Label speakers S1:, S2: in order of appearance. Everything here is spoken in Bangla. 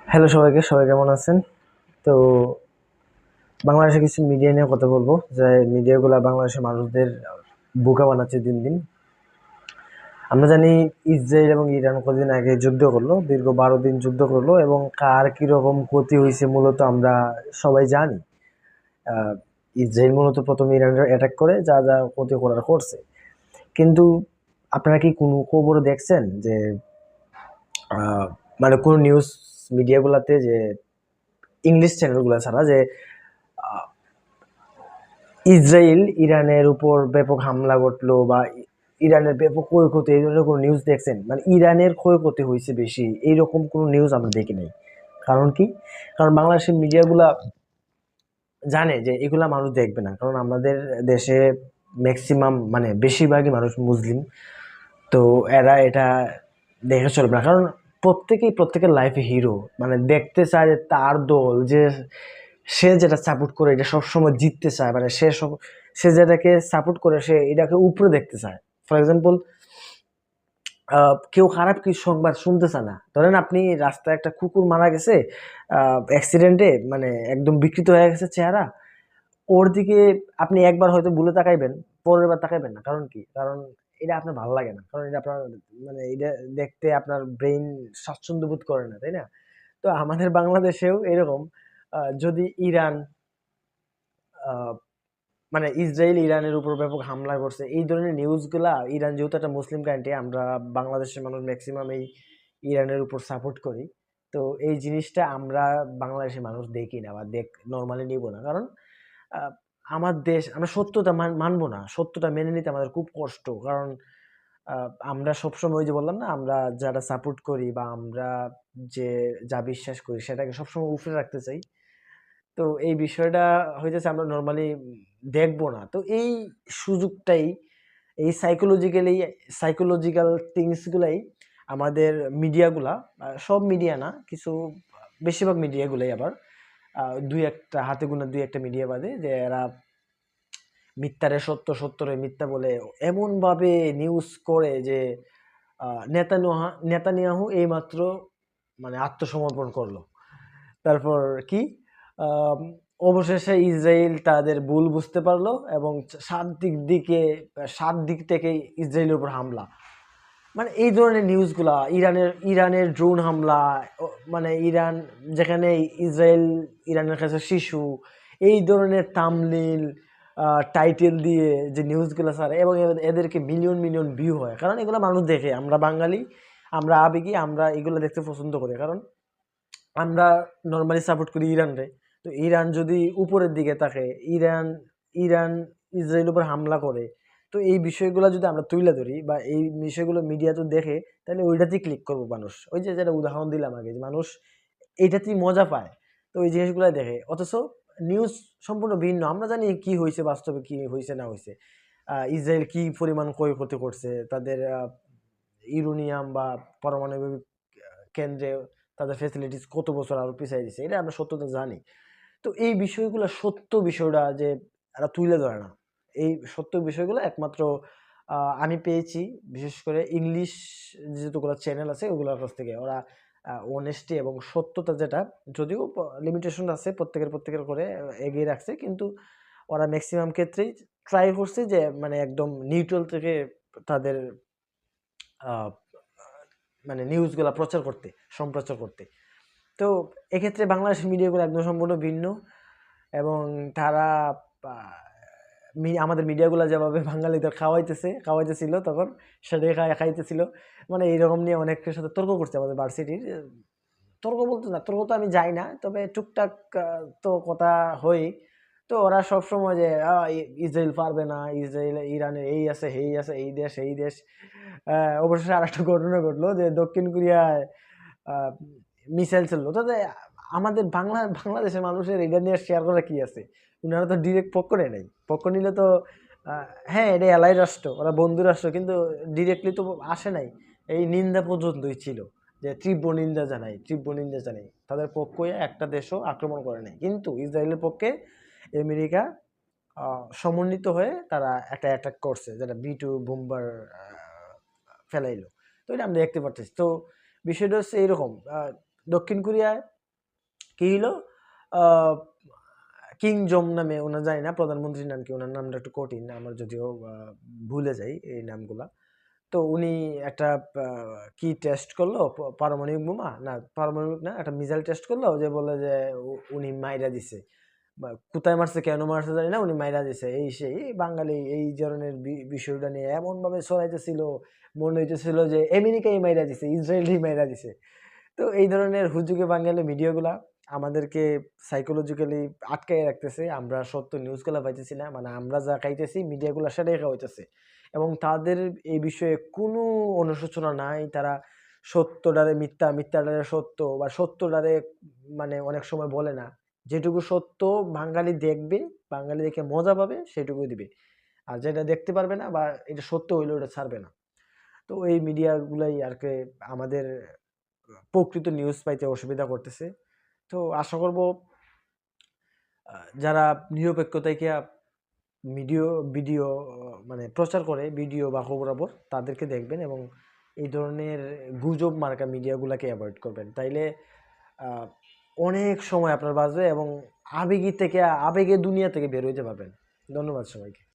S1: হ্যালো সবাইকে, সবাই কেমন আছেন? তো বাংলাদেশে কিছু মিডিয়া নিয়ে কথা বলবো, যে মিডিয়াগুলা বাংলাদেশের মানুষদের বোকা বানাচ্ছে দিন দিন। আমরা জানি ইসরায়েল এবং ইরান কদিন আগে যুদ্ধ করলো, দীর্ঘ 12 দিন যুদ্ধ করলো, এবং কার কিরকম ক্ষতি হয়েছে মূলত আমরা সবাই জানি। আহ, ইসরায়েল মূলত প্রথম ইরানের অ্যাটাক করে যা যা ক্ষতি করার করছে। কিন্তু আপনারা কি কোনো খবর দেখছেন যে আহ, মানে কোনো নিউজ মিডিয়াগুলাতে, যে ইংলিশ চ্যানেলগুলো ছাড়া, যে ইসরায়েল ইরানের উপর ব্যাপক হামলা ঘটলো বা ইরানের ব্যাপক ক্ষয়ক্ষতি, এই ধরনের কোনো নিউজ দেখছেন? মানে ইরানের ক্ষয়ক্ষতি হয়েছে বেশি, এইরকম কোনো নিউজ আমরা দেখি নাই। কারণ কি? কারণ বাংলাদেশের মিডিয়াগুলা জানে যে এগুলা মানুষ দেখবে না, কারণ আমাদের দেশে ম্যাক্সিমাম মানে বেশিরভাগই মানুষ মুসলিম। তো এরা এটা দেখে চলবে না, কারণ প্রত্যেকেই প্রত্যেকের লাইফে হিরো, মানে দেখতে চায় যে তার দল, যে সে যেটা সাপোর্ট করে এটা সবসময় জিততে চায়, মানে সে যেটাকে সাপোর্ট করে সে এটাকে উপরে দেখতে চায়। ফর এক্সাম্পল, কেউ খারাপ কিছু সংবাদ শুনতে চায় না। ধরেন আপনি রাস্তায় একটা কুকুর মারা গেছে অ্যাক্সিডেন্টে, মানে একদম বিকৃত হয়ে গেছে চেহারা, ওর দিকে আপনি একবার হয়তো ভুলে তাকাইবেন, পরের বার তাকাইবেন না। কারণ কি? কারণ এটা আপনার ভালো লাগে না, কারণ এটা আপনার মানে এটা দেখতে আপনার ব্রেইন স্বাচ্ছন্দ্য বোধ করে না, তাই না? তো আমাদের বাংলাদেশেও এরকম, যদি ইরান মানে ইসরায়েল ইরানের উপর ব্যাপক হামলা করছে, এই ধরনের নিউজগুলা, ইরান যেহেতু একটা মুসলিম কান্ট্রি, আমরা বাংলাদেশের মানুষ ম্যাক্সিমাম এই ইরানের উপর সাপোর্ট করি। তো এই জিনিসটা আমরা বাংলাদেশের মানুষ দেখি না বা নর্মালি নিব না, কারণ আহ, আমার দেশ, আমরা সত্যতা মানবো না, সত্যটা মেনে নিতে আমাদের খুব কষ্ট। কারণ আমরা সবসময়, ওই যে বললাম না, আমরা যারা সাপোর্ট করি বা আমরা যে যা বিশ্বাস করি সেটাকে সবসময় উপরে রাখতে চাই। তো এই বিষয়টা হইতেছে আমরা নরমালি দেখবো না। তো এই সুযোগটাই, এই সাইকোলজিক্যাল থিংস গুলাই আমাদের মিডিয়াগুলা, সব মিডিয়া না, কিছু বেশিরভাগ মিডিয়াগুলাই আবার দুই একটা হাতে গোনা দুই একটা মিডিয়া বাদে, যে এরা মিথ্যারে সত্য, সত্যরে মিথ্যা বলে এমন ভাবে নিউজ করে যে নেতানিয়াহু এইমাত্র মানে আত্মসমর্পণ করলো। তারপর কি? আম, অবশেষে ইসরায়েল তাদের ভুল বুঝতে পারলো এবং সাত দিক থেকে ইসরায়েলের উপর হামলা। মানে এই ধরনের নিউজগুলা, ইরানের ড্রোন হামলা, মানে ইরান যেখানে ইসরায়েল ইরানের কাছে শিশু, এই ধরনের তামলিল টাইটেল দিয়ে যে নিউজগুলো ছাড়ে, এবং এদেরকে মিলিয়ন মিলিয়ন ভিউ হয়, কারণ এগুলো মানুষ দেখে। আমরা বাঙালি, আমরা আবেগী, আমরা এগুলো দেখতে পছন্দ করি, কারণ আমরা নর্মালি সাপোর্ট করি ইরানরে। তো ইরান যদি উপরের দিকে থাকে, ইরান ইরান ইসরায়েল উপর হামলা করে, তো এই বিষয়গুলো যদি আমরা তুলে ধরি বা এই বিষয়গুলো মিডিয়া তো দেখে, তাহলে ওইটাতেই ক্লিক করবো মানুষ। ওই যে যেটা উদাহরণ দিলাম আগে, যে মানুষ এইটাতেই মজা পায়, তো ওই জিনিসগুলো দেখে। অথচ নিউজ সম্পূর্ণ ভিন্ন। আমরা জানি কি হয়েছে, বাস্তবে কি হয়েছে না হয়েছে, ইসরায়েল কি পরিমাণ ক্ষয়ক্ষতি করছে, তাদের ইউরেনিয়াম বা পারমাণবিক কেন্দ্রে তাদের ফ্যাসিলিটিস কত বছর আরো পিছাই দিছে, এটা আমরা সত্যতা জানি। তো এই বিষয়গুলো, সত্য বিষয়টা যে এরা তুলে ধরে না, এই সত্য বিষয়গুলো একমাত্র আমি পেয়েছি বিশেষ করে ইংলিশ যেগুলো চ্যানেল আছে ওগুলোর কাছ থেকে। ওরা অনেস্টি এবং সত্যতা যেটা, যদিও লিমিটেশন আছে, প্রত্যেকের করে এগিয়ে রাখছে, কিন্তু ওরা ম্যাক্সিমাম ক্ষেত্রেই ট্রাই করছে যে মানে একদম নিউট্রাল থেকে তাদের আহ, মানে নিউজগুলা সম্প্রচার করতে। তো এক্ষেত্রে বাংলাদেশের মিডিয়াগুলো একদম সম্পূর্ণ ভিন্ন, এবং তারা আমাদের মিডিয়াগুলো যেভাবে বাঙালিদের খাওয়াইতেছিল তখন, সেটাই খাইতেছিল। মানে এইরকম নিয়ে অনেকের সাথে তর্ক করছে আমাদের ভার্সিটির। তর্ক বলতে না, তর্ক তো আমি যাই না, তবে টুকটাক তো কথা হই। তো ওরা সবসময় যে ইসরায়েল পারবে না, ইসরায়েল ইরানের এই আছে এই আছে, এই দেশ এই দেশ। অবশেষে আর একটা ঘটনা ঘটলো, যে দক্ষিণ কোরিয়ায় মিসাইল চললো। তাতে আমাদের বাংলাদেশের মানুষের এটা নিয়ে শেয়ার করা কি আছে? উনারা তো ডিরেক্ট পক্ষ নেয় নাই। পক্ষ নিলে তো হ্যাঁ, এটা এলাই রাষ্ট্র, ওরা বন্ধু রাষ্ট্র, কিন্তু ডিরেক্টলি তো আসে নাই। এই নিন্দা পর্যন্তই ছিল, যে তীব্র নিন্দা জানাই, তাদের পক্ষে একটা দেশও আক্রমণ করে নাই। কিন্তু ইসরায়েলের পক্ষে আমেরিকা সমন্বিত হয়ে তারা একটা অ্যাটাক করছে, যেটা B2 বোম্বার ফেলাইলো। তো এটা আমরা দেখতে পাচ্ছি। তো বিষয়টা হচ্ছে এইরকম, দক্ষিণ কোরিয়ায় কি হইলো কিং জম নামে, ওনার জানি না প্রধানমন্ত্রীর নাম কি, ওনার নামটা একটু কঠিন আমার, যদিও ভুলে যাই এই নামগুলা। তো উনি একটা কি টেস্ট করলো, পারমাণবিক বোমা না, পারমাণবিক না, একটা মিসাইল টেস্ট করলো, যে বলে যে উনি মাইরা দিছে, বা কোথায় মারছে কেন মারছে জানি না, উনি মাইরা দিছে, এই সেই বাঙালি এই ধরনের বিষয়টা নিয়ে এমন ভাবে ছড়াইতেছিল, মনে হইতেছিল যে আমেরিকাই মাইরা দিছে, ইসরায়েলই মাইরা দিছে। তো এই ধরনের হুজুগে বাঙালি মিডিয়াগুলা আমাদেরকে সাইকোলজিক্যালি আটকায় রাখতেছে, আমরা সত্য নিউজগুলা পাইতেছি না, মানে আমরা যা খাইতেছি মিডিয়াগুলা সেটাই খাওয়াইতেছে, এবং তাদের এই বিষয়ে কোনো অনুশোচনা নাই। তারা সত্যটারে মিথ্যা, মিথ্যাটারে সত্য, বা সত্যটারে মানে অনেক সময় বলে না, যেটুকু সত্য বাঙালি দেখবে, বাঙালি দেখে মজা পাবে সেটুকুই দিবে, আর যেটা দেখতে পারবে না বা এটা সত্য হইলে ওটা ছাড়বে না। তো এই মিডিয়াগুলাই আর কি আমাদের প্রকৃত নিউজ পাইতে অসুবিধা করতেছে। তো আশা করব যারা নিরপেক্ষতাকে ভিডিও ভিডিও মানে প্রচার করে, ভিডিও বা খবরাখবর, তাদেরকে দেখবেন এবং এই ধরনের গুজব মার্কা মিডিয়াগুলোকে অ্যাভয়েড করবেন। তাইলে আহ, অনেক সময় আপনার বাঁচবে এবং আবেগী থেকে, আবেগে দুনিয়া থেকে বের হইতে পারবেন। ধন্যবাদ সবাইকে।